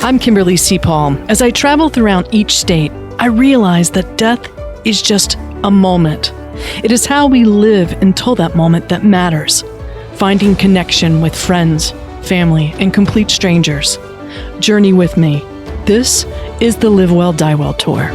I'm Kimberly C. Paul. As I travel throughout each state, I realize that death is just a moment. It is how we live until that moment that matters. Finding connection with friends, family, and complete strangers. Journey with me. This is the Live Well, Die Well Tour.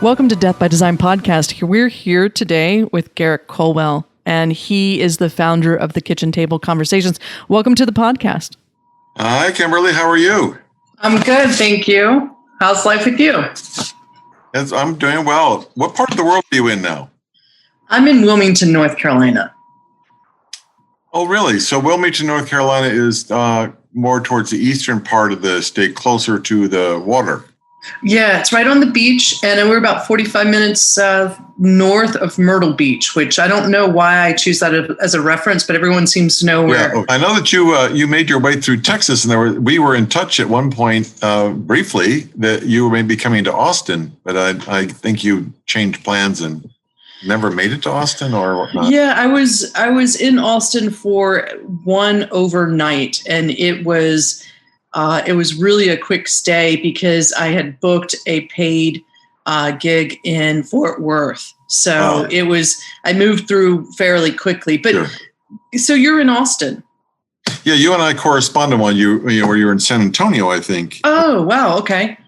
Welcome to Death by Design podcast. We're here today with Garrick Colwell, and he is the founder of the Kitchen Table Conversations. Welcome to the podcast. Hi, Kimberly. How are you? I'm good, thank you. How's life with you? I'm doing well. What part of the world are you in now? I'm in Wilmington, North Carolina. Oh, really? So Wilmington, North Carolina is more towards the eastern part of the state, closer to the water. Yeah, it's right on the beach, and we're about 45 minutes north of Myrtle Beach, which I don't know why I choose that as a reference, but everyone seems to know where. Yeah, I know that you made your way through Texas, and we were in touch at one point briefly that you were maybe coming to Austin, but I think you changed plans and never made it to Austin or whatnot. Yeah, I was in Austin for one overnight, and it was really a quick stay because I had booked a paid gig in Fort Worth. So I moved through fairly quickly. But sure. So you're in Austin. Yeah, you and I corresponded when you where you were in San Antonio, I think. Oh, wow. Okay.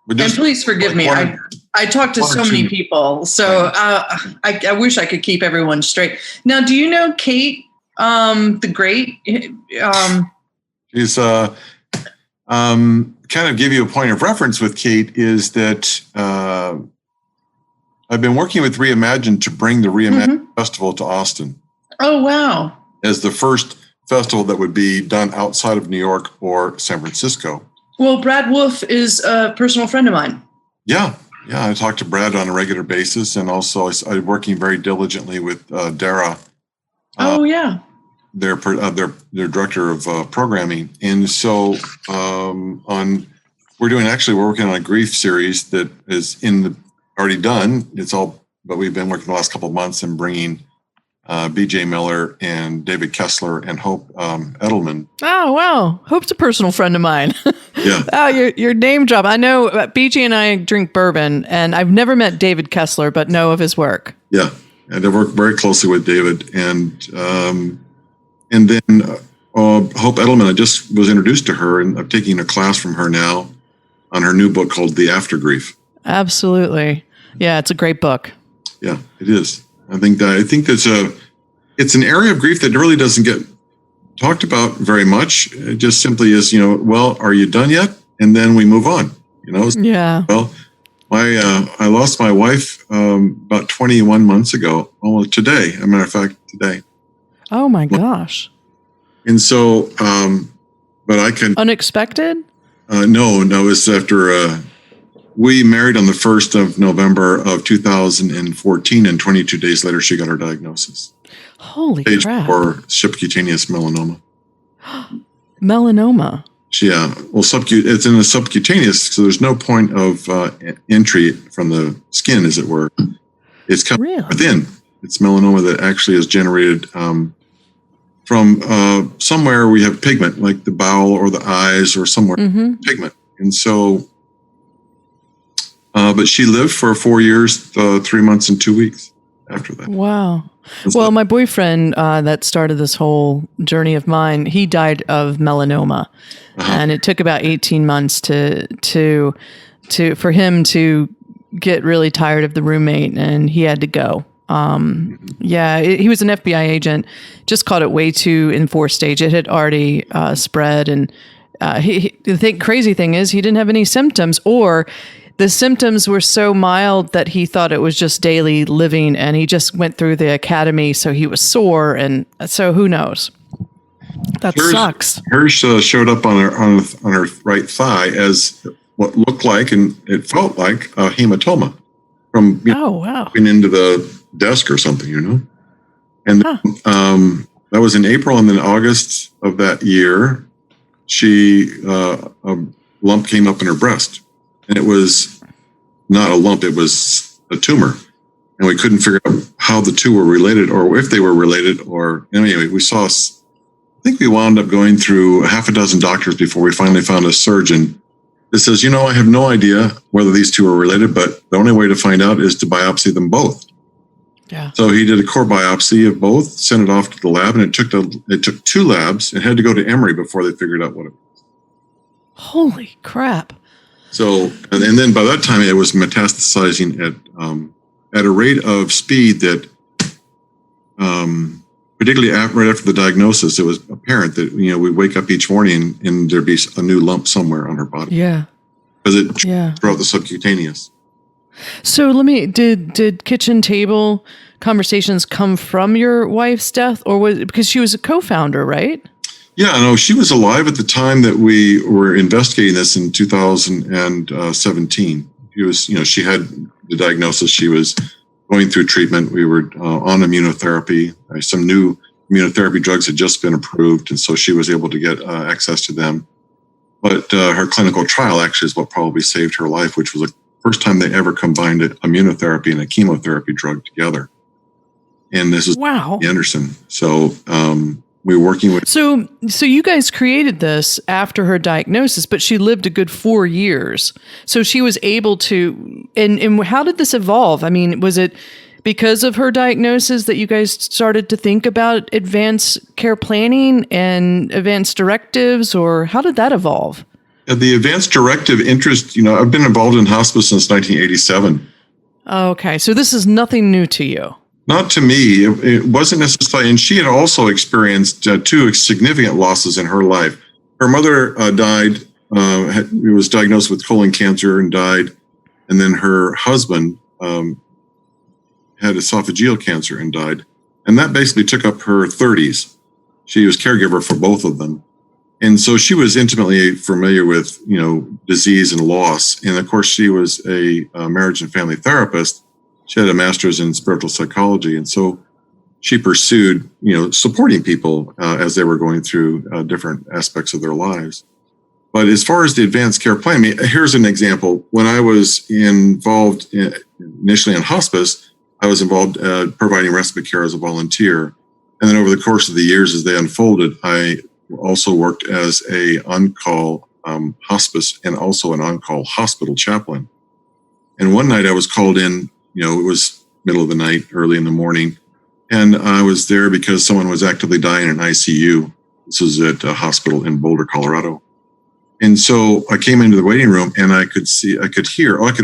And please forgive me. I talked to so many people. So I wish I could keep everyone straight. Now, do you know Kate, the Great? She's kind of give you a point of reference with Kate is that I've been working with Reimagining to bring the Reimagining Festival to Austin. Oh, wow. As the first festival that would be done outside of New York or San Francisco. Well, Brad Wolf is a personal friend of mine. Yeah. I talk to Brad on a regular basis, and also I'm working very diligently with Dara. Their director of programming, and so we're working on a grief series that is already done. But we've been working the last couple of months and bringing B.J. Miller and David Kessler and Hope Edelman. Oh wow, Hope's a personal friend of mine. Yeah. Oh, your name drop. I know B.J. and I drink bourbon, and I've never met David Kessler, but know of his work. Yeah, and I work very closely with David And then Hope Edelman, I just was introduced to her, and I'm taking a class from her now on her new book called The After Grief. Absolutely. Yeah, it's a great book. Yeah, it is. I think it's an area of grief that really doesn't get talked about very much. It just simply is, well, are you done yet? And then we move on, Yeah. Well, I lost my wife about 21 months ago. Well, today, as a matter of fact, today. Oh my gosh. And so, but I can. Unexpected? No, it's after, we married on the 1st of November of 2014, and 22 days later, she got her diagnosis. Holy Stage crap. 4 subcutaneous melanoma. Melanoma? Yeah. Well, it's in a subcutaneous, so there's no point of entry from the skin, as it were. It's coming within. It's melanoma that actually is generated from somewhere we have pigment, like the bowel or the eyes or somewhere pigment. And so, but she lived for 4 years, 3 months and 2 weeks after that. Wow. Well, my boyfriend that started this whole journey of mine, he died of melanoma, and it took about 18 months for him to get really tired of the roommate, and he had to go. He was an FBI agent, just caught it way too in 4th stage. It had already spread, and the crazy thing is he didn't have any symptoms, or the symptoms were so mild that he thought it was just daily living, and he just went through the academy, so he was sore, and so who knows? That sucks. Hers showed up on her right thigh as what looked like, and it felt like, a hematoma from going into the desk or something, And that was in April, and then August of that year, a lump came up in her breast, and it was not a lump; it was a tumor, and we couldn't figure out how the two were related, or if they were related. Or anyway, I think we wound up going through half a dozen doctors before we finally found a surgeon that says, I have no idea whether these two are related, but the only way to find out is to biopsy them both. Yeah. So he did a core biopsy of both, sent it off to the lab, and it took 2 labs. It had to go to Emory before they figured out what it was. Holy crap. So, and then by that time it was metastasizing at a rate of speed that, particularly right after the diagnosis, it was apparent that, we'd wake up each morning and there'd be a new lump somewhere on her body. Yeah. Because it throughout the subcutaneous. So did kitchen table conversations come from your wife's death, or was it because she was a co-founder, right? Yeah, no, she was alive at the time that we were investigating this in 2017. She had the diagnosis. She was going through treatment. We were on immunotherapy. Some new immunotherapy drugs had just been approved, and so she was able to get access to them. But her clinical trial actually is what probably saved her life, which was the first time they ever combined immunotherapy and a chemotherapy drug together. And this is Anderson. So we were working with. So you guys created this after her diagnosis, but she lived a good 4 years. So she was able to. And how did this evolve? I mean, was it because of her diagnosis that you guys started to think about advanced care planning and advanced directives, or how did that evolve? The advanced directive interest, I've been involved in hospice since 1987. Okay, so this is nothing new to you. Not to me. It wasn't necessarily, and she had also experienced 2 significant losses in her life. Her mother died, was diagnosed with colon cancer and died, and then her husband had esophageal cancer and died. And that basically took up her 30s. She was caregiver for both of them. And so she was intimately familiar with, disease and loss. And of course, she was a marriage and family therapist. She had a master's in spiritual psychology. And so she pursued, supporting people as they were going through different aspects of their lives. But as far as the advanced care plan, here's an example. When I was involved initially in hospice, I was involved providing respite care as a volunteer. And then over the course of the years as they unfolded, I also worked as a on-call hospice and also an on-call hospital chaplain. And one night I was called in, it was middle of the night, early in the morning. And I was there because someone was actively dying in ICU. This was at a hospital in Boulder, Colorado. And so I came into the waiting room and I could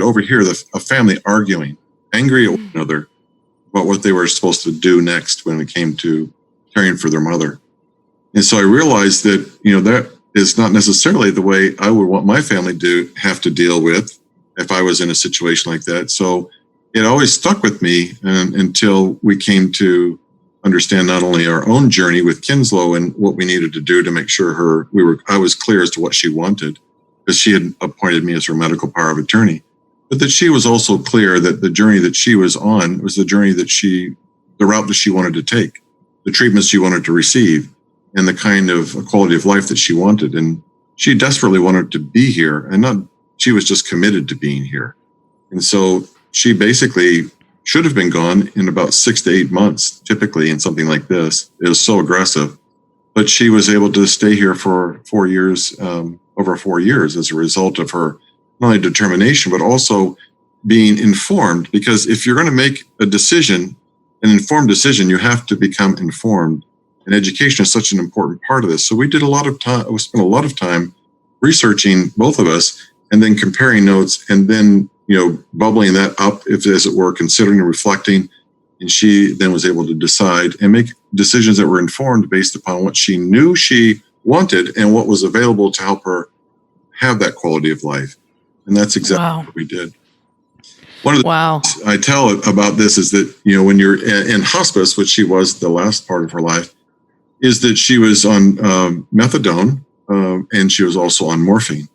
overhear a family arguing, angry at one another about what they were supposed to do next when it came to caring for their mother. And so I realized that, that is not necessarily the way I would want my family to have to deal with if I was in a situation like that. So it always stuck with me until we came to understand not only our own journey with Kinsloe and what we needed to do to make sure I was clear as to what she wanted, because she had appointed me as her medical power of attorney, but that she was also clear that the journey that she was on was the journey that the route that she wanted to take, the treatments she wanted to receive, and the kind of quality of life that she wanted. And she desperately wanted to be here, and she was just committed to being here. And so she basically should have been gone in about 6 to 8 months, typically in something like this. It was so aggressive, but she was able to stay here for 4 years, over 4 years, as a result of her not only determination, but also being informed. Because if you're going to make an informed decision, you have to become informed. And education is such an important part of this. So we spent a lot of time researching, both of us, and then comparing notes, and then, bubbling that up, as it were, considering and reflecting. And she then was able to decide and make decisions that were informed based upon what she knew she wanted and what was available to help her have that quality of life. And that's exactly what we did. One of the things I tell about this is that, when you're in hospice, which she was the last part of her life, is that she was on methadone and she was also on morphine.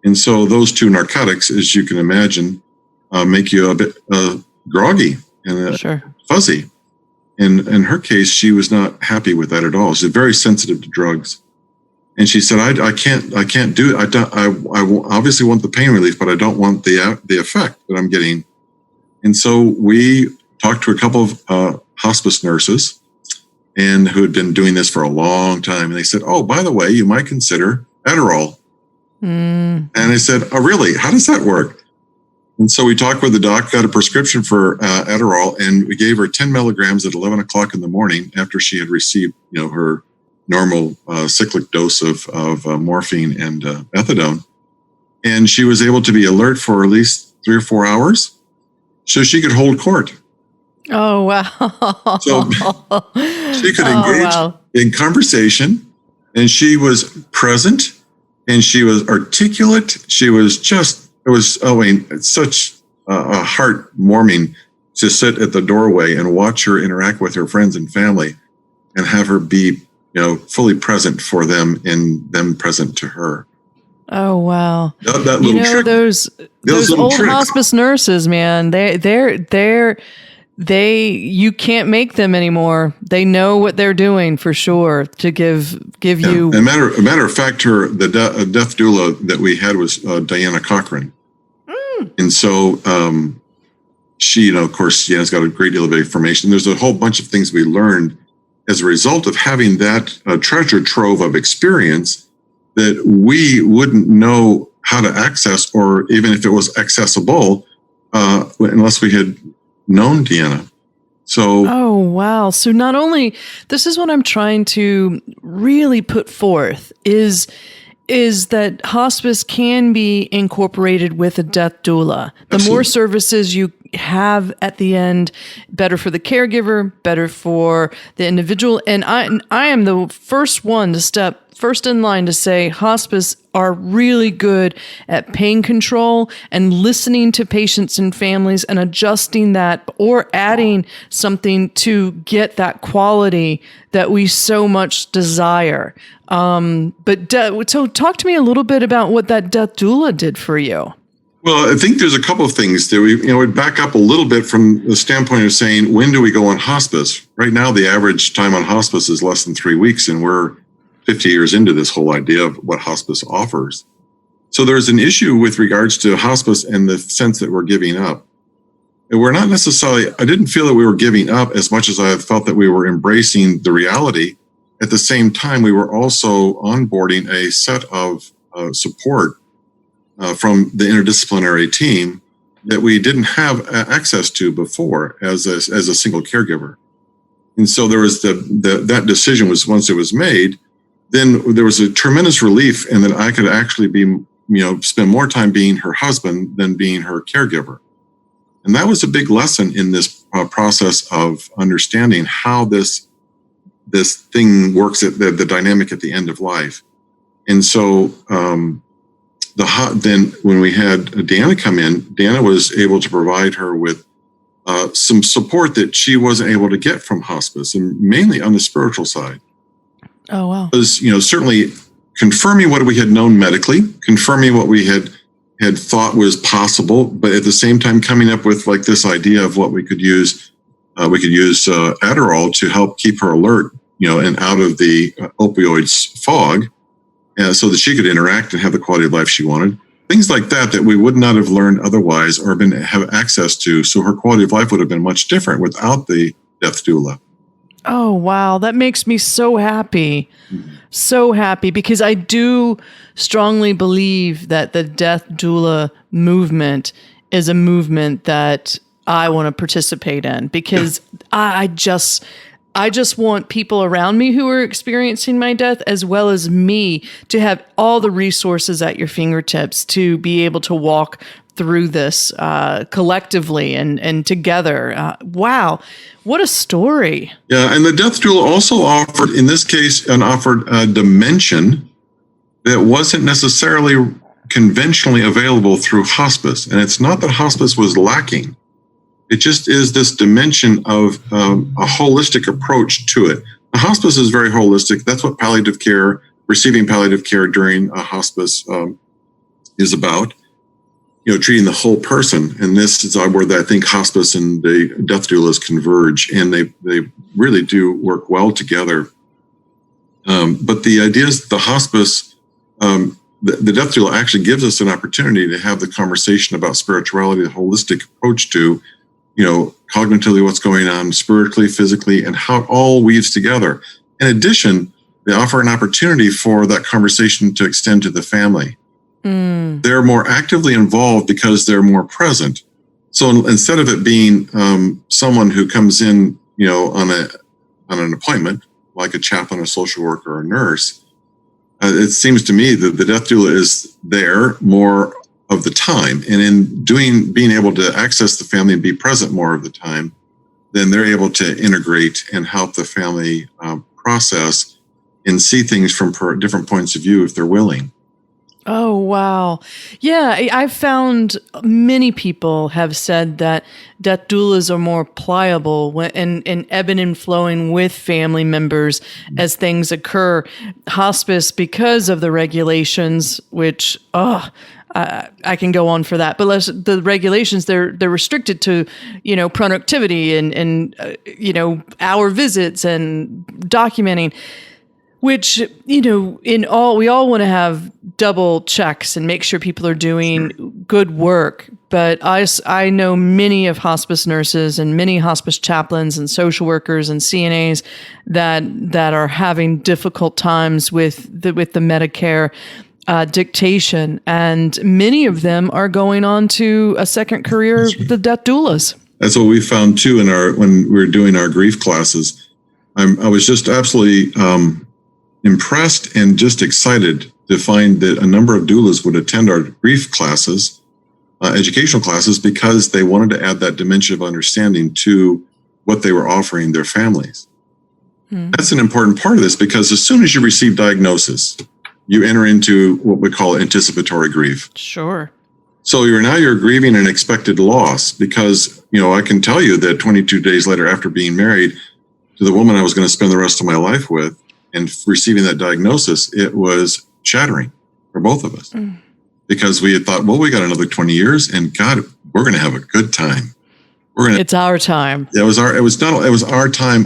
And so those 2 narcotics, as you can imagine, make you a bit groggy and fuzzy. in her case, she was not happy with that at all. She's very sensitive to drugs. And she said, I can't do it. I obviously want the pain relief, but I don't want the effect that I'm getting. And so we talked to a couple of hospice nurses and who had been doing this for a long time. And they said, oh, by the way, you might consider Adderall. And I said, oh, really? How does that work? And so we talked with the doc, got a prescription for Adderall, and we gave her 10 milligrams at 11 o'clock in the morning after she had received, her normal cyclic dose of morphine and methadone. And she was able to be alert for at least 3 or 4 hours so she could hold court. Oh, wow. So she could engage in conversation, and she was present, and she was articulate. She was just, it's such a heart-warming to sit at the doorway and watch her interact with her friends and family and have her be, fully present for them and them present to her. Oh, wow. That little trick. Those old tricks. Hospice nurses, man, you can't make them anymore. They know what they're doing for sure to give you. A matter of fact, the death doula that we had was Diana Cochran. And so she, of course, has got a great deal of information. There's a whole bunch of things we learned as a result of having that treasure trove of experience that we wouldn't know how to access, or even if it was accessible, unless we had known Deanna. So, oh, wow. So not only, this is what I'm trying to really put forth is that hospice can be incorporated with a death doula. The Absolutely. More services you have at the end, better for the caregiver, better for the individual. And I am the first in line to say hospice are really good at pain control and listening to patients and families and adjusting that or adding something to get that quality that we so much desire. So talk to me a little bit about what that death doula did for you. Well, I think there's a couple of things that we'd back up a little bit from the standpoint of saying, when do we go on hospice? Right now, the average time on hospice is less than 3 weeks, and we're 50 years into this whole idea of what hospice offers. So there's an issue with regards to hospice in the sense that we're giving up. And we're not necessarily, I didn't feel that we were giving up as much as I felt that we were embracing the reality. At the same time, we were also onboarding a set of support from the interdisciplinary team that we didn't have access to before as a single caregiver. And so there was that decision was, once it was made, then there was a tremendous relief in that I could actually spend more time being her husband than being her caregiver. And that was a big lesson in this process of understanding how this thing works at the dynamic at the end of life. And so then when we had Deanna come in, Deanna was able to provide her with some support that she wasn't able to get from hospice, and mainly on the spiritual side. Oh, wow. Was, certainly confirming what we had known medically, confirming what we had thought was possible, but at the same time coming up with like this idea of what we could use. We could use Adderall to help keep her alert, and out of the opioids fog, so that she could interact and have the quality of life she wanted. Things like that we would not have learned otherwise or have access to. So her quality of life would have been much different without the death doula. Oh, wow. That makes me so happy. So happy, because I do strongly believe that the death doula movement is a movement that I want to participate in, because I just want people around me who are experiencing my death, as well as me, to have all the resources at your fingertips to be able to walk through this collectively and together. Wow. What a story. Yeah. And the death doula also offered, in this case, a dimension that wasn't necessarily conventionally available through hospice. And it's not that hospice was lacking. It just is this dimension of a holistic approach to it. The hospice is very holistic. That's what palliative care, receiving palliative care during a hospice is about. treating the whole person. And this is where I think hospice and the death doulas converge, and they really do work well together. But the idea is the hospice, the death doula actually gives us an opportunity to have the conversation about spirituality, the holistic approach to, cognitively what's going on spiritually, physically, and how it all weaves together. In addition, they offer an opportunity for that conversation to extend to the family. They're more actively involved because they're more present. So instead of it being someone who comes in, on an appointment, like a chaplain, a social worker, or a nurse, it seems to me that the death doula is there more of the time. And in being able to access the family and be present more of the time, then they're able to integrate and help the family process and see things from different points of view if they're willing. Oh, wow. Yeah, I've found many people have said that death doulas are more pliable and ebbing and flowing with family members as things occur. Hospice, because of the regulations, which, I can go on for that, but the regulations, they're restricted to, productivity and hour visits and documenting. Which, we all want to have double checks and make sure people are doing good work. But I know many of hospice nurses and many hospice chaplains and social workers and CNAs that are having difficult times with the Medicare dictation. And many of them are going on to a second career, the death doulas. That's what we found too when we were doing our grief classes. I was just absolutely impressed and just excited to find that a number of doulas would attend our grief classes, educational classes, because they wanted to add that dimension of understanding to what they were offering their families. That's an important part of this, because as soon as you receive diagnosis, you enter into what we call anticipatory grief. Sure. So you're grieving an expected loss, because, I can tell you that 22 days later, after being married to the woman I was going to spend the rest of my life with, and receiving that diagnosis, it was shattering for both of us, because we had thought, well, we got another 20 years, and God, we're going to have a good time. It's our time. It was our time,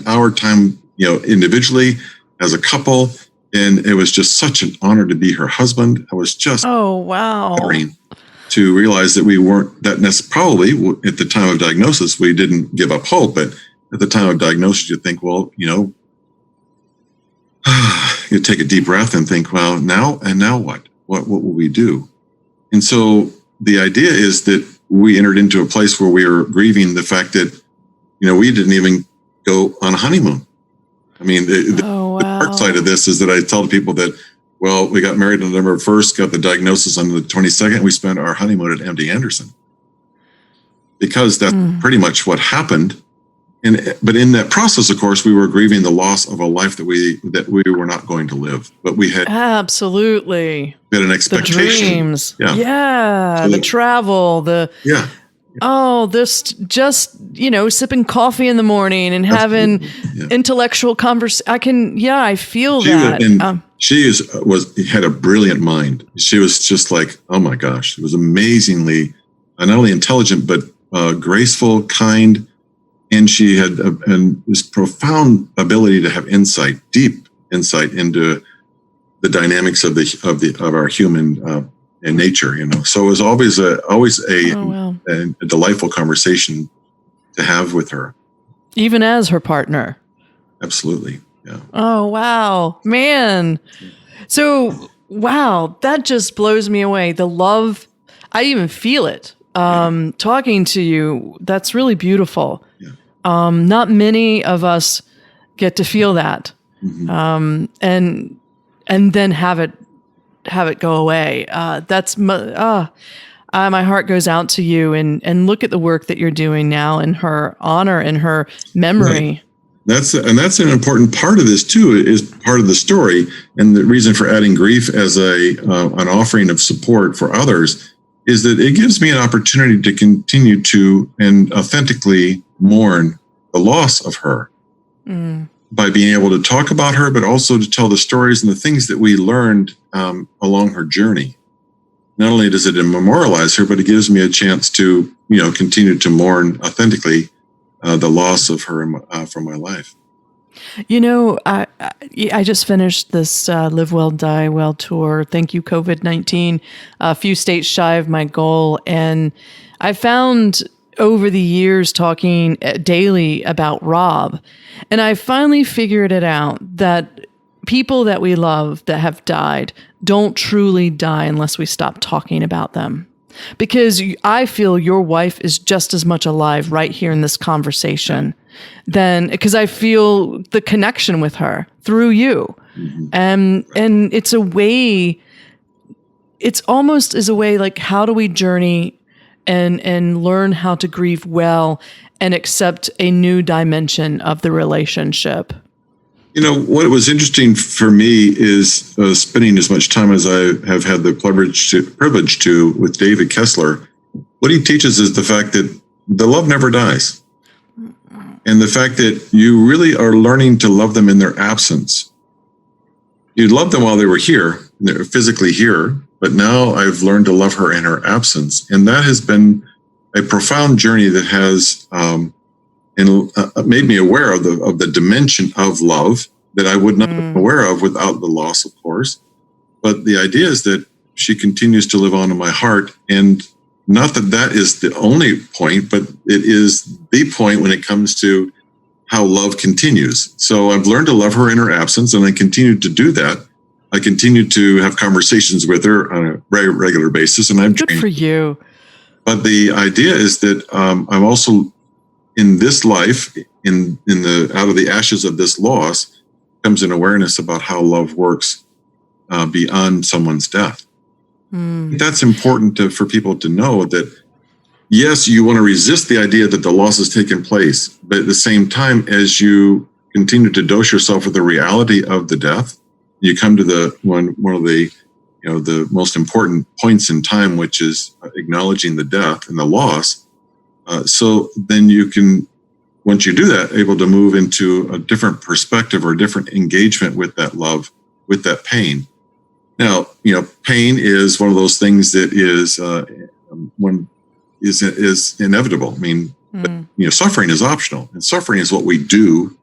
individually as a couple. And it was just such an honor to be her husband. I was just honoring to realize that we weren't probably at the time of diagnosis, we didn't give up hope, but at the time of diagnosis, you think, well, you take a deep breath and think, well, now what? What will we do? And so the idea is that we entered into a place where we were grieving the fact that, we didn't even go on a honeymoon. I mean, the dark side of this is that I tell people that, well, we got married on November 1st, got the diagnosis on the 22nd. We spent our honeymoon at MD Anderson, because that's pretty much what happened. But in that process, of course, we were grieving the loss of a life that we were not going to live. But we had absolutely we had an expectation. The dreams, so the travel, this just sipping coffee in the morning and having intellectual conversation. I feel that. And she had a brilliant mind. She was just like, oh my gosh, it was amazingly not only intelligent but graceful, kind. And she had this profound ability to have deep insight into the dynamics of our human and nature. So it was always a delightful conversation to have with her, even as her partner. Absolutely, yeah. Oh wow, man! So wow, that just blows me away. The love, I even feel it. Talking to you, that's really beautiful. Not many of us get to feel that, and then have it go away. My heart goes out to you, and look at the work that you're doing now in her honor and her memory. Right. That's an important part of this too, is part of the story, and the reason for adding grief as an offering of support for others is that it gives me an opportunity to continue to and authentically mourn the loss of her by being able to talk about her, but also to tell the stories and the things that we learned along her journey. not only does it memorialize her, but it gives me a chance to, continue to mourn authentically the loss of her from my life. I just finished this Live Well, Die Well tour. Thank you, COVID-19. A few states shy of my goal. And I found over the years talking daily about Rob, and I finally figured it out that people that we love that have died don't truly die unless we stop talking about them. Because I feel your wife is just as much alive right here in this conversation because I feel the connection with her through you. Mm-hmm. And it's a way, it's almost as a way, like, how do we journey and learn how to grieve well and accept a new dimension of the relationship? What was interesting for me is spending as much time as I have had the privilege to with David Kessler. What he teaches is the fact that the love never dies. And the fact that you really are learning to love them in their absence. You loved them while they were here, they're physically here, but now I've learned to love her in her absence. And that has been a profound journey that has made me aware of the dimension of love that I would not have been aware of without the loss, of course. But the idea is that she continues to live on in my heart. And not that is the only point, but it is the point when it comes to how love continues. So I've learned to love her in her absence, and I continue to do that. I continue to have conversations with her on a very regular basis, and I'm good for you. But the idea is that I'm also in this life, in the out of the ashes of this loss, comes an awareness about how love works beyond someone's death. That's important for people to know that, yes, you want to resist the idea that the loss has taken place, but at the same time, as you continue to dose yourself with the reality of the death, you come to one of the the most important points in time, which is acknowledging the death and the loss. So then you can, once you do that, able to move into a different perspective or a different engagement with that love, with that pain. Now, pain is one of those things that is inevitable. I mean, but, suffering is optional, and suffering is what we do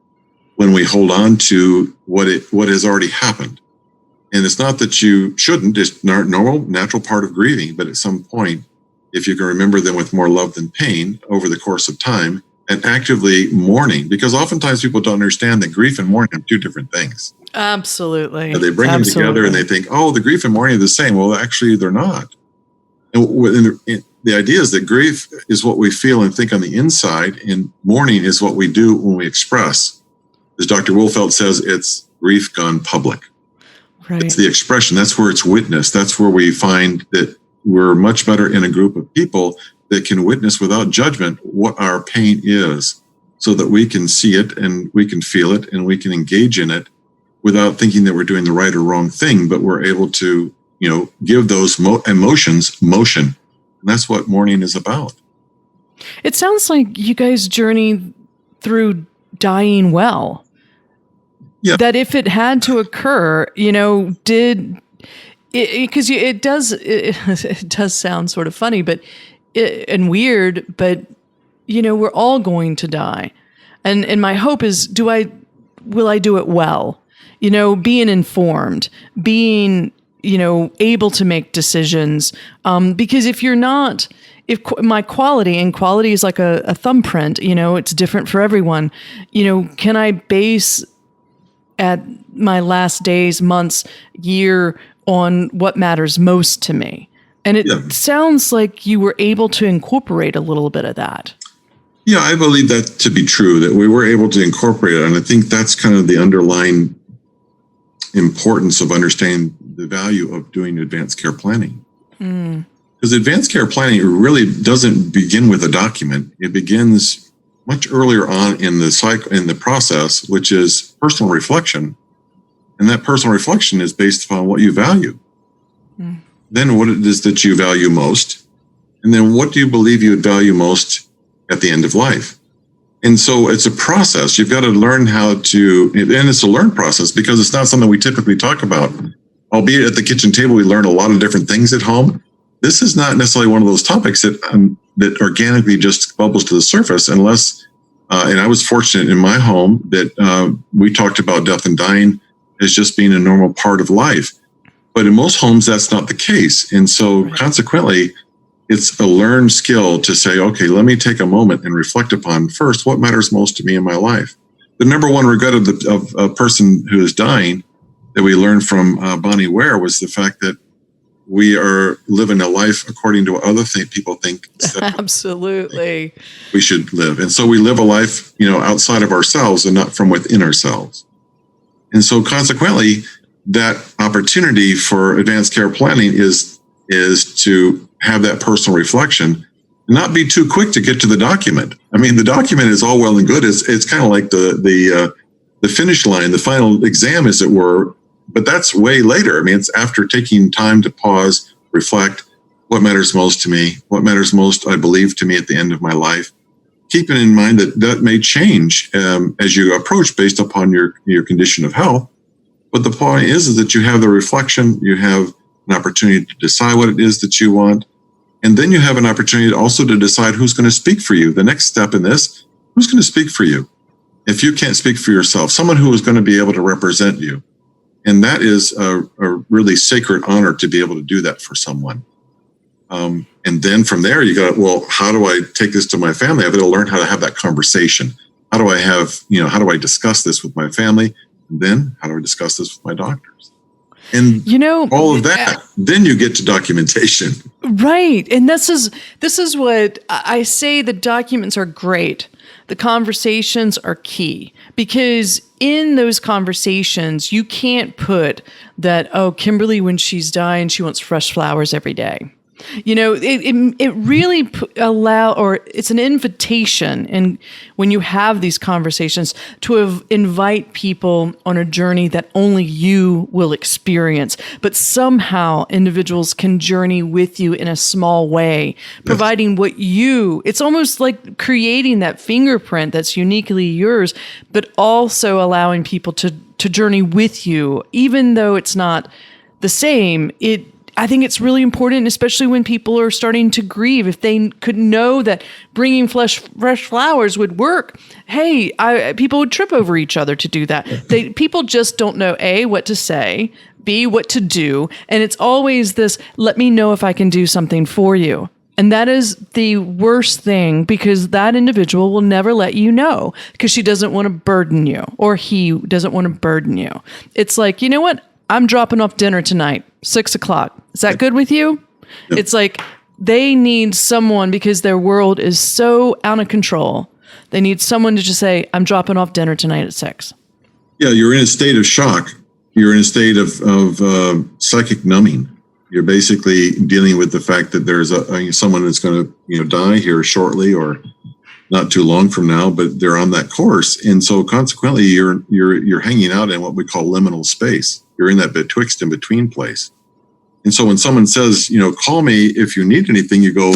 when we hold on to what has already happened. And it's not that you shouldn't; it's normal, natural part of grieving. But at some point, if you can remember them with more love than pain over the course of time, and actively mourning, because oftentimes people don't understand that grief and mourning are two different things. Absolutely. They bring them together and they think, oh, the grief and mourning are the same. Well, actually, they're not. And the idea is that grief is what we feel and think on the inside, and mourning is what we do when we express. As Dr. Wolfeld says, it's grief gone public. Right. It's the expression. That's where it's witnessed. That's where we find that we're much better in a group of people that can witness without judgment what our pain is, so that we can see it and we can feel it and we can engage in it without thinking that we're doing the right or wrong thing, but we're able to, give those emotions motion. And that's what mourning is about. It sounds like you guys journey through dying well. Yeah. That if it had to occur, because it does sound sort of funny, but and weird, but we're all going to die, and my hope is, will I do it well? Being informed, being able to make decisions, because if my quality, and quality is like a thumbprint, it's different for everyone. Can I base at my last days, months, year on what matters most to me? And it sounds like you were able to incorporate a little bit of that. Yeah, I believe that to be true, that we were able to incorporate it. And I think that's kind of the underlying importance of understanding the value of doing advanced care planning. Because advanced care planning really doesn't begin with a document. It begins much earlier on in the cycle, in the process, which is personal reflection. And that personal reflection is based upon what you value. Then what it is that you value most. And then what do you believe you would value most at the end of life? And so it's a process. You've got to learn how to, and it's a learned process because it's not something we typically talk about. Albeit at the kitchen table, we learn a lot of different things at home. this is not necessarily one of those topics that organically just bubbles to the surface unless, and I was fortunate in my home that we talked about death and dying as just being a normal part of life. But in most homes, that's not the case. And so consequently, it's a learned skill to say, okay, let me take a moment and reflect upon first what matters most to me in my life. The number one regret of a person who is dying that we learned from Bonnie Ware was the fact that we are living a life according to what other people think absolutely we should live. And so we live a life, outside of ourselves and not from within ourselves. And so consequently, that opportunity for advanced care planning is to have that personal reflection, not be too quick to get to the document. I mean, the document is all well and good. It's kind of like the finish line, the final exam, as it were, but that's way later. I mean, it's after taking time to pause, reflect, what matters most to me, what matters most, I believe, to me at the end of my life. Keeping in mind that may change as you approach based upon your condition of health. But the point is that you have the reflection, you have an opportunity to decide what it is that you want, and then you have an opportunity also to decide who's going to speak for you. The next step in this, who's going to speak for you? If you can't speak for yourself, someone who is going to be able to represent you. And that is a really sacred honor to be able to do that for someone. And then from there, you go, well, how do I take this to my family? I've got to learn how to have that conversation. How do I discuss this with my family? And then how do I discuss this with my doctors? And all of that, then you get to documentation. Right. And this is what I say. The documents are great. The conversations are key, because in those conversations, you can't put that, oh, Kimberly, when she's dying, she wants fresh flowers every day. It really it's an invitation, and when you have these conversations, to invite people on a journey that only you will experience, but somehow individuals can journey with you in a small way, providing it's almost like creating that fingerprint that's uniquely yours, but also allowing people to journey with you, even though it's not the same. I think it's really important, especially when people are starting to grieve. If they could know that bringing fresh flowers would work, people would trip over each other to do that. People just don't know, A, what to say, B, what to do. And it's always this, let me know if I can do something for you. And that is the worst thing, because that individual will never let you know because she doesn't want to burden you, or he doesn't want to burden you. It's like, you know what? I'm dropping off dinner tonight, 6:00. Is that good with you? Yep. It's like they need someone, because their world is so out of control. They need someone to just say, I'm dropping off dinner tonight at 6. Yeah, you're in a state of shock. You're in a state of psychic numbing. You're basically dealing with the fact that there's someone that's going to die here shortly, or not too long from now, but they're on that course. And so consequently, you're hanging out in what we call liminal space. You're in that betwixt and between place. And so when someone says, call me if you need anything, you go,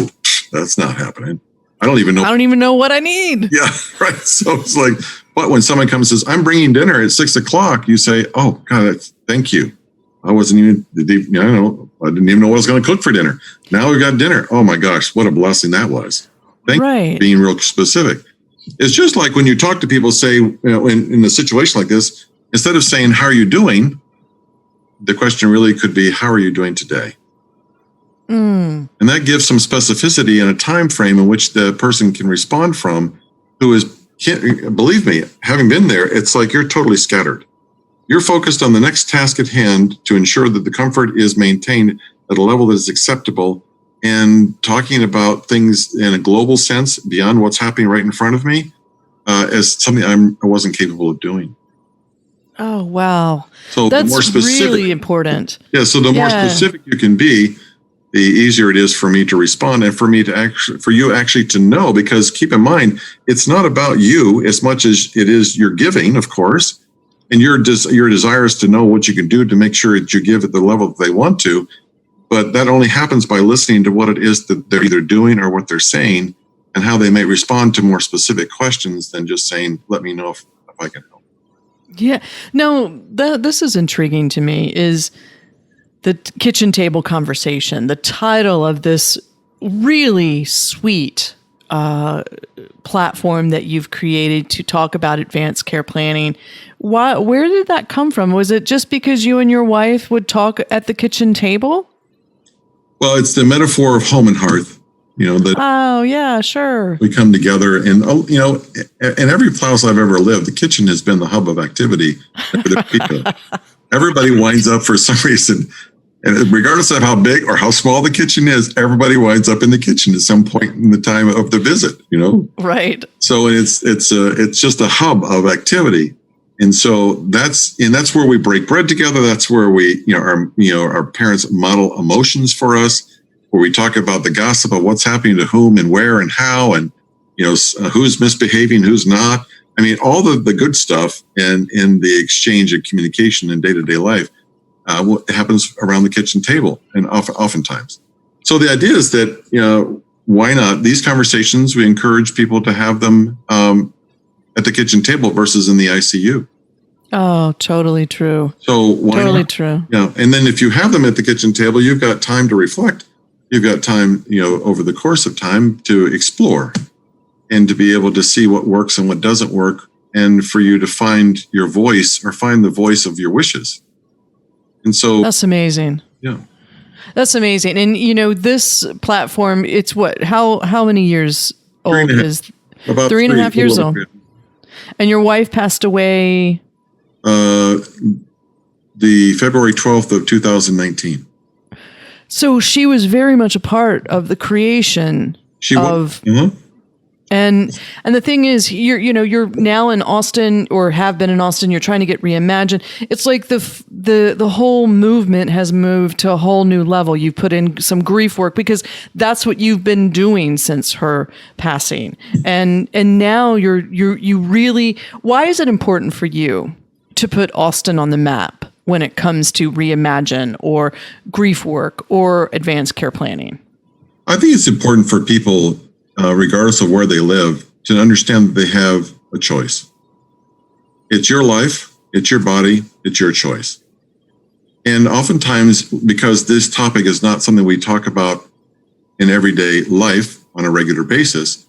that's not happening. I don't even know what I need. Yeah, right. So it's like, but when someone comes and says, I'm bringing dinner at 6:00, you say, oh God, thank you. I wasn't even, I didn't even know what I was going to cook for dinner. Now we've got dinner. Oh my gosh, what a blessing that was. Thank you for being real specific. It's just like when you talk to people, say, in a situation like this, instead of saying, how are you doing? The question really could be, how are you doing today? And that gives some specificity and a time frame in which the person can respond from, believe me, having been there, it's like you're totally scattered. You're focused on the next task at hand to ensure that the comfort is maintained at a level that is acceptable, and talking about things in a global sense beyond what's happening right in front of me as something I wasn't capable of doing. Oh, wow. So that's the more specific, really important. Yeah. So the more specific you can be, the easier it is for me to respond, and for you actually to know, because keep in mind, it's not about you as much as it is your giving, of course. And your desire is to know what you can do to make sure that you give at the level that they want to. But that only happens by listening to what it is that they're either doing or what they're saying, and how they may respond to more specific questions than just saying, let me know if I can help. Yeah. No, this is intriguing to me, is the kitchen table conversation, the title of this really sweet platform that you've created to talk about advanced care planning. Where did that come from? Was it just because you and your wife would talk at the kitchen table? Well, it's the metaphor of home and hearth. That oh yeah, sure. we come together, and in every place I've ever lived, the kitchen has been the hub of activity for the people. Everybody winds up for some reason, and regardless of how big or how small the kitchen is, everybody winds up in the kitchen at some point in the time of the visit. Right. So it's just a hub of activity, and so that's where we break bread together. That's where we our parents model emotions for us, where we talk about the gossip of what's happening to whom and where and how, and who's misbehaving, who's not. I mean, all the good stuff and in the exchange of communication in day-to-day life happens around the kitchen table, and oftentimes. So the idea is that why not these conversations? We encourage people to have them at the kitchen table versus in the ICU. Oh, totally true. So why totally not? True. Yeah, and then if you have them at the kitchen table, you've got time to reflect. You've got time, over the course of time to explore and to be able to see what works and what doesn't work, and for you to find your voice or find the voice of your wishes. And so that's amazing. Yeah. That's amazing. And this platform, it's what, how many years old is? About 3.5 years old. And your wife passed away? The February 12th of 2019. So she was very much a part of the creation of. And the thing is, you're now in Austin, or have been in Austin. You're trying to get Reimagined. It's like the whole movement has moved to a whole new level. You've put in some grief work because that's what you've been doing since her passing, and now you really. Why is it important for you to put Austin on the map when it comes to Reimagine or grief work or advanced care planning? I think it's important for people, regardless of where they live, to understand that they have a choice. It's your life, it's your body, it's your choice. And oftentimes, because this topic is not something we talk about in everyday life on a regular basis,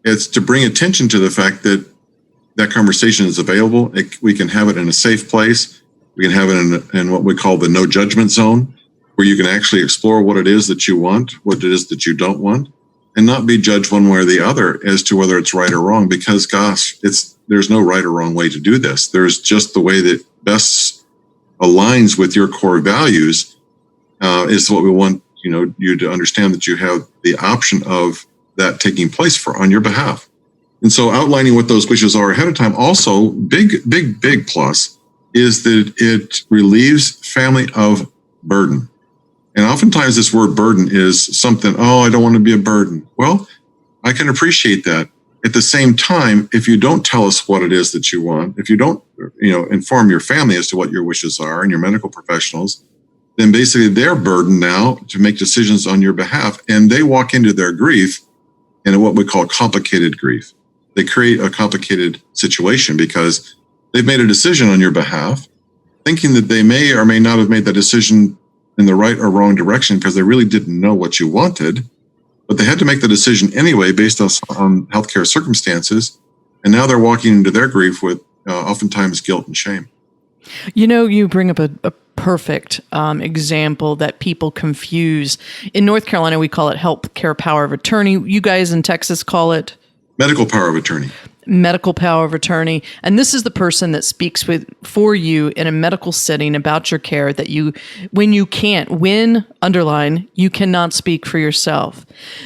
it's to bring attention to the fact that that conversation is available. We can have it in a safe place. We can have it in what we call the no judgment zone, where you can actually explore what it is that you want, what it is that you don't want, and not be judged one way or the other as to whether it's right or wrong, because there's no right or wrong way to do this. There's just the way that best aligns with your core values is what we want, you to understand, that you have the option of that taking place on your behalf. And so outlining what those wishes are ahead of time, also big plus, is that it relieves family of burden. And oftentimes this word burden is something, I don't want to be a burden. Well, I can appreciate that. At the same time, if you don't tell us what it is that you want, if you don't, inform your family as to what your wishes are and your medical professionals, then basically they're burdened now to make decisions on your behalf. And they walk into their grief in what we call complicated grief. They create a complicated situation because they've made a decision on your behalf, thinking that they may or may not have made that decision in the right or wrong direction because they really didn't know what you wanted, but they had to make the decision anyway based on healthcare circumstances. And now they're walking into their grief with oftentimes guilt and shame. You bring up a perfect example that people confuse. In North Carolina, we call it healthcare power of attorney. You guys in Texas call it? Medical power of attorney. Medical power of attorney. And this is the person that speaks for you in a medical setting about your care that you cannot speak for yourself.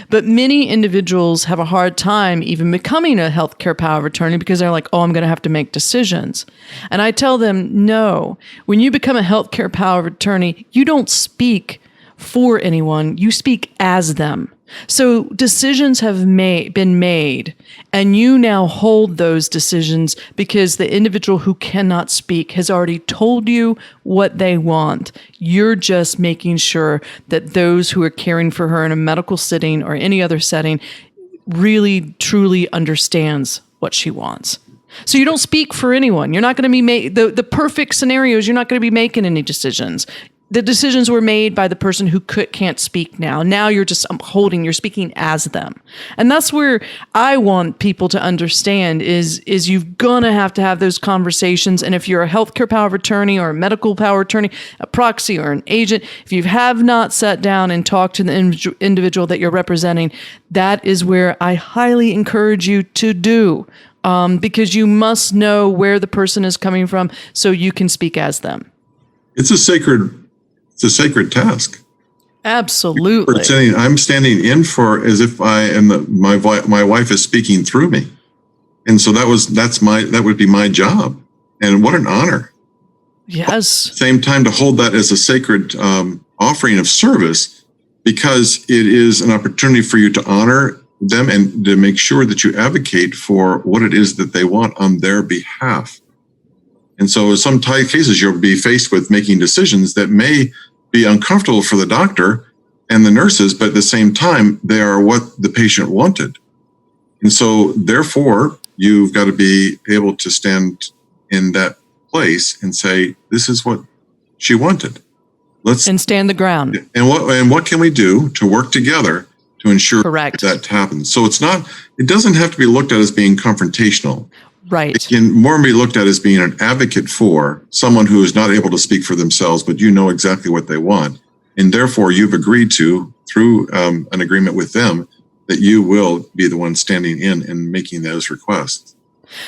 But many individuals have a hard time even becoming a healthcare power of attorney because they're like, I'm going to have to make decisions. And I tell them, no, when you become a healthcare power of attorney, you don't speak for anyone, you speak as them. So decisions have been made, and you now hold those decisions because the individual who cannot speak has already told you what they want. You're just making sure that those who are caring for her in a medical setting or any other setting really, truly understands what she wants. So you don't speak for anyone. You're not going to be the perfect scenarios. You're not going to be making any decisions. the decisions were made by the person who can't speak now. Now you're just you're speaking as them. And that's where I want people to understand is you've gonna have to have those conversations. And if you're a healthcare power of attorney or a medical power of attorney, a proxy or an agent, if you have not sat down and talked to the individual that you're representing, that is where I highly encourage you to do. Because you must know where the person is coming from so you can speak as them. It's a sacred task. Absolutely. I'm standing in for as if I am my wife is speaking through me. And so that would be my job. And what an honor. Yes. At the same time, to hold that as a sacred offering of service, because it is an opportunity for you to honor them and to make sure that you advocate for what it is that they want on their behalf. And so in some cases, you'll be faced with making decisions that may be uncomfortable for the doctor and the nurses, but at the same time, they are what the patient wanted. And so therefore, you've got to be able to stand in that place and say, this is what she wanted. And stand the ground. And what can we do to work together to ensure Correct. that happens? So it doesn't have to be looked at as being confrontational. Right. It can more be looked at as being an advocate for someone who is not able to speak for themselves, but you know exactly what they want. And therefore, you've agreed to, through an agreement with them, that you will be the one standing in and making those requests.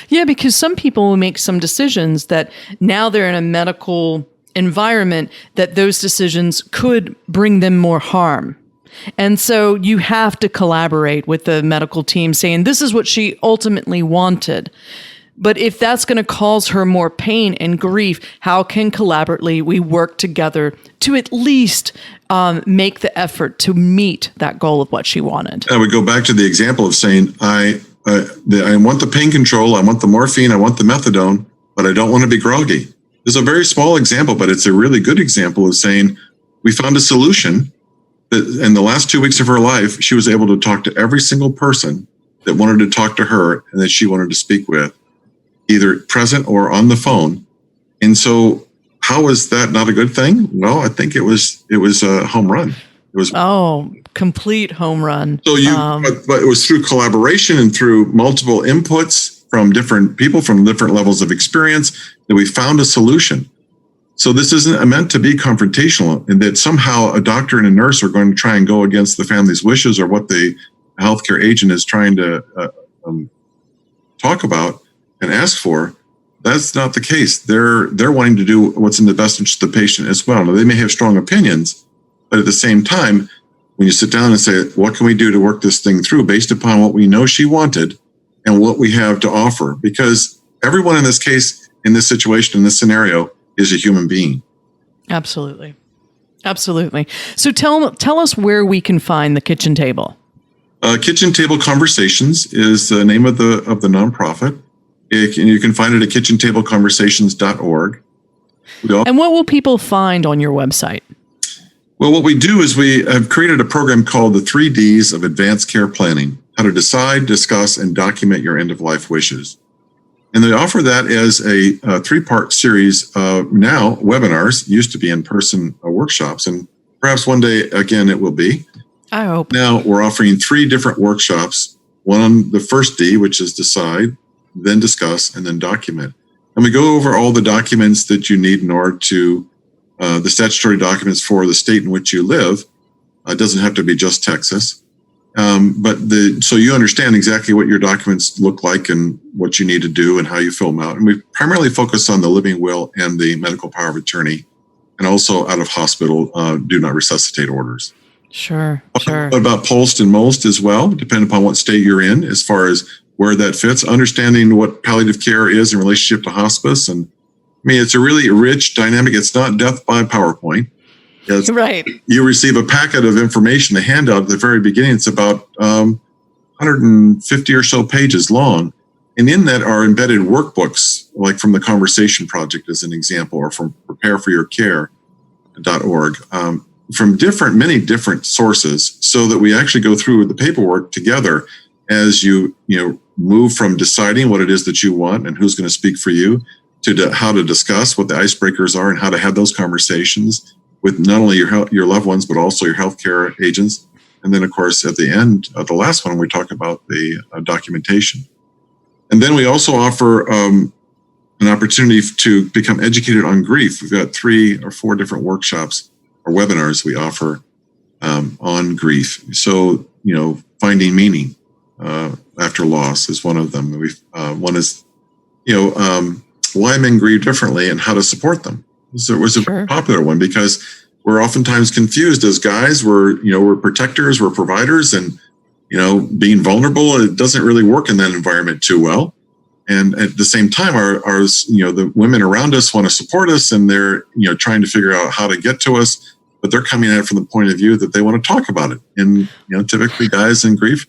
Yeah, because some people will make some decisions that now they're in a medical environment that those decisions could bring them more harm. And so you have to collaborate with the medical team saying, this is what she ultimately wanted. But if that's going to cause her more pain and grief, how can collaboratively we work together to at least make the effort to meet that goal of what she wanted? I would go back to the example of saying, I want the pain control, I want the morphine, I want the methadone, but I don't want to be groggy. It's a very small example, but it's a really good example of saying, we found a solution that in the last 2 weeks of her life, she was able to talk to every single person that wanted to talk to her and that she wanted to speak with, either present or on the phone. And so how is that not a good thing? Well, I think it was a home run. It was complete home run. So but it was through collaboration and through multiple inputs from different people from different levels of experience that we found a solution. So this isn't meant to be confrontational, and that somehow a doctor and a nurse are going to try and go against the family's wishes or what the healthcare agent is trying to talk about and ask for. That's not the case. They're wanting to do what's in the best interest of the patient as well. Now, they may have strong opinions, but at the same time, when you sit down and say, what can we do to work this thing through based upon what we know she wanted and what we have to offer? Because everyone in this case, in this situation, in this scenario, is a human being. Absolutely. Absolutely. So tell us where we can find the kitchen table. Kitchen Table Conversations is the name of the nonprofit. You can find it at kitchentableconversations.org. And what will people find on your website? Well, what we do is we have created a program called the 3 Ds of Advanced Care Planning: how to decide, discuss, and document your end-of-life wishes. And they offer that as a 3-part series of now webinars. Used to be in-person workshops, and perhaps one day again it will be. I hope. Now we're offering 3 different workshops. One on the first D, which is decide, then discuss, and then document. And we go over all the documents that you need in order to the statutory documents for the state in which you live. It doesn't have to be just Texas. So you understand exactly what your documents look like and what you need to do and how you fill them out. And we primarily focus on the living will and the medical power of attorney, and also out of hospital do not resuscitate orders. Sure. What about post and most as well, depending upon what state you're in, as far as where that fits, understanding what palliative care is in relationship to hospice. And I mean, it's a really rich dynamic. It's not death by PowerPoint. Right. You receive a packet of information, a handout at the very beginning. It's about 150 or so pages long. And in that are embedded workbooks, like from the Conversation Project as an example, or from prepareforyourcare.org, from many different sources, so that we actually go through the paperwork together as you move from deciding what it is that you want and who's going to speak for you, to how to discuss what the icebreakers are and how to have those conversations, with not only your loved ones, but also your healthcare agents. And then, of course, at the end, the last one, we talk about the documentation. And then we also offer an opportunity to become educated on grief. We've got 3 or 4 different workshops or webinars we offer on grief. So, finding meaning after loss is one of them. One is, why men grieve differently and how to support them. So it was a popular one because we're oftentimes confused as guys. We're protectors, we're providers, and being vulnerable, it doesn't really work in that environment too well. And at the same time, the women around us want to support us, and they're trying to figure out how to get to us, but they're coming at it from the point of view that they want to talk about it. And typically, guys in grief,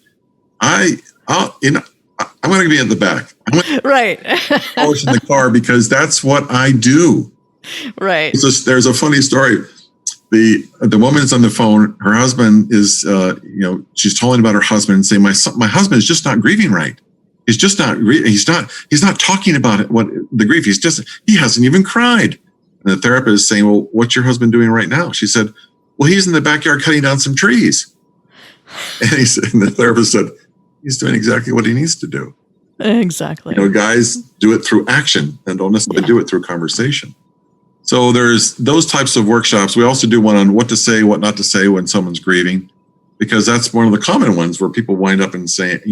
I'm going to be at the back. I'm going to right. polish in the car because that's what I do. Right. There's a funny story. The woman's on the phone. Her husband is, she's telling about her husband and saying, my husband is just not grieving right. He's just not. He's not talking about it. What the grief? He hasn't even cried. And the therapist is saying, well, what's your husband doing right now? She said, well, he's in the backyard cutting down some trees. And the therapist said, he's doing exactly what he needs to do. Exactly. Guys do it through action and don't necessarily do it through conversation. So there's those types of workshops. We also do one on what to say, what not to say when someone's grieving, because that's one of the common ones where people wind up and saying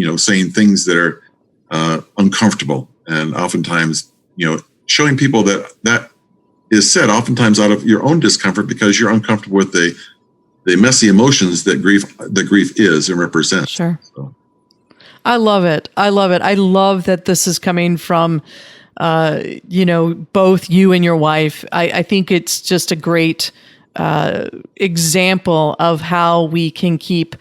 things that are uncomfortable, and oftentimes, showing people that is said oftentimes out of your own discomfort because you're uncomfortable with the messy emotions that grief is and represents. Sure. So. I love it. I love that this is coming from both you and your wife. I think it's just a great example of how we can keep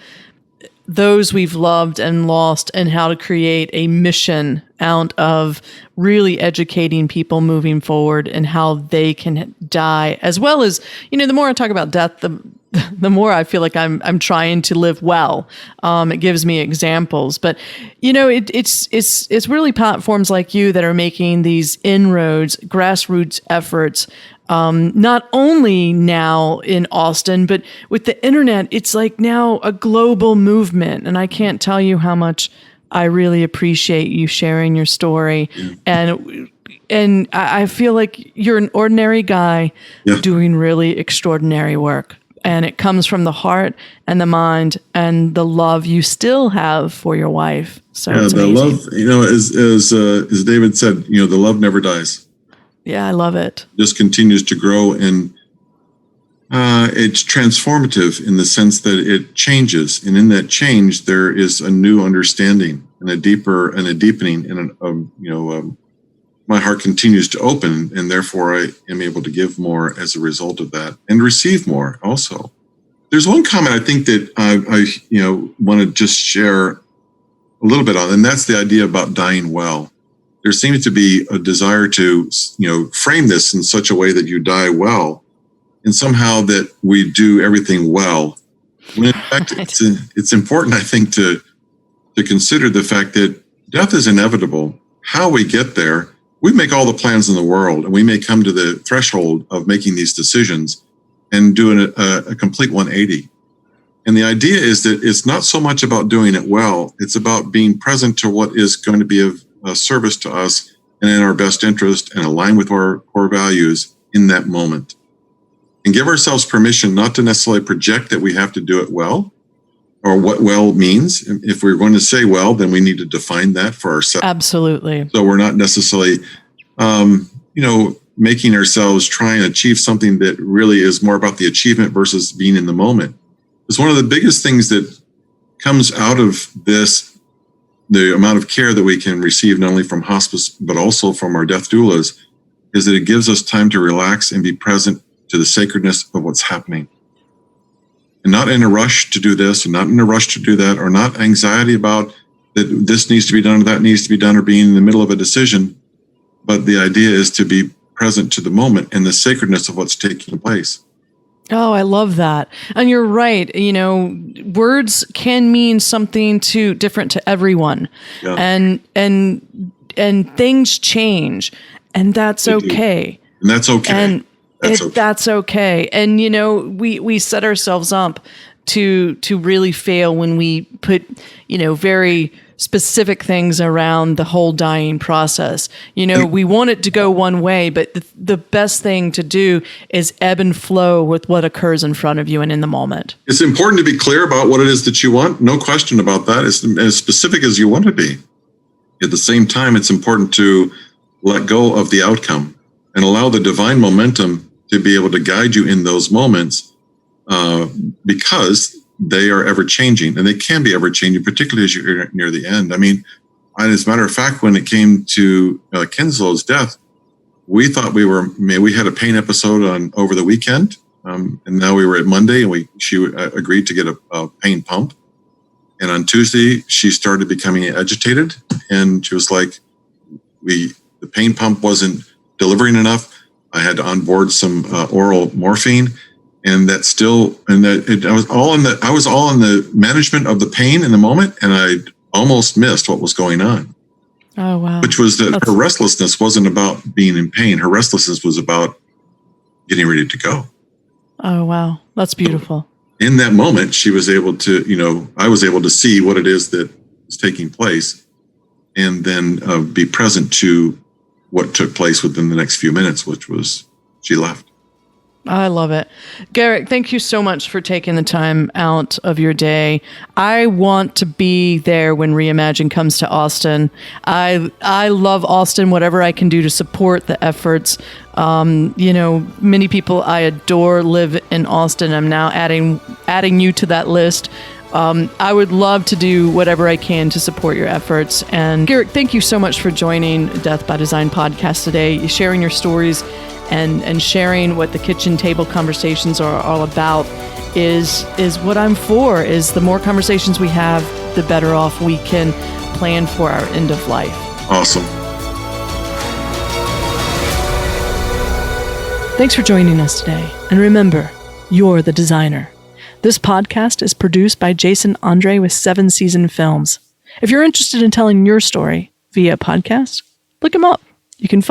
those we've loved and lost, and how to create a mission out of really educating people moving forward and how they can die, as well as, the more I talk about death, the more I feel like I'm trying to live well. It gives me examples, but it's really platforms like you that are making these inroads, grassroots efforts. Not only now in Austin, but with the internet, it's like now a global movement. And I can't tell you how much I really appreciate you sharing your story. And I feel like you're an ordinary guy doing really extraordinary work. And it comes from the heart and the mind and the love you still have for your wife. So it's the amazing. love, as David said, the love never dies. Yeah, I love it. Just continues to grow, and it's transformative in the sense that it changes, and in that change there is a new understanding and a deepening, and my heart continues to open, and therefore I am able to give more as a result of that and receive more also. There's one comment I think that I want to just share a little bit on, and that's the idea about dying well. There seems to be a desire to, frame this in such a way that you die well, and somehow that we do everything well. When in fact, it's important, I think, to consider the fact that death is inevitable. How we get there, we make all the plans in the world, and we may come to the threshold of making these decisions and doing a complete 180. And the idea is that it's not so much about doing it well, it's about being present to what is going to be of a service to us and in our best interest and align with our core values in that moment. And give ourselves permission not to necessarily project that we have to do it well or what well means. If we're going to say well, then we need to define that for ourselves. Absolutely. So we're not necessarily, making ourselves try and achieve something that really is more about the achievement versus being in the moment. It's one of the biggest things that comes out of this, the amount of care that we can receive, not only from hospice, but also from our death doulas, is that it gives us time to relax and be present to the sacredness of what's happening. And not in a rush to do this, and not in a rush to do that, or not anxiety about that this needs to be done or that needs to be done, or being in the middle of a decision. But the idea is to be present to the moment and the sacredness of what's taking place. Oh, I love that. And you're right. Words can mean something different to everyone. Yeah. And things change, and that's okay. And that's okay. That's okay. And, we set ourselves up to really fail when we put, very specific things around the whole dying process. We want it to go one way, but the best thing to do is ebb and flow with what occurs in front of you and in the moment. It's important to be clear about what it is that you want. No question about that. It's as specific as you want to be. At the same time, it's important to let go of the outcome and allow the divine momentum to be able to guide you in those moments, because they are ever changing, and they can be ever changing, particularly as you're near the end. I mean, as a matter of fact, when it came to Kinsloe's death, we thought we had a pain episode over the weekend, and now we were at Monday, and she agreed to get a pain pump. And on Tuesday, she started becoming agitated, and she was like, the pain pump wasn't delivering enough. I had to onboard some oral morphine, and I was all in the management of the pain in the moment, and I almost missed what was going on. Oh, wow. Which was that her restlessness wasn't about being in pain. Her restlessness was about getting ready to go. Oh, wow. That's beautiful. So in that moment, she was able to, I was able to see what it is that is taking place, and then be present to what took place within the next few minutes, which was she left. I love it. Garrick, thank you so much for taking the time out of your day. I want to be there when Reimagine comes to Austin. I love Austin, whatever I can do to support the efforts. Many people I adore live in Austin. I'm now adding you to that list. I would love to do whatever I can to support your efforts. And Garrick, thank you so much for joining Death by Design podcast today, sharing your stories and sharing what the kitchen table conversations are all about is what I'm for. Is the more conversations we have, the better off we can plan for our end of life. Awesome. Thanks for joining us today. And remember, you're the designer. This podcast is produced by Jason Andre with 7 Season Films. If you're interested in telling your story via podcast, look him up. You can find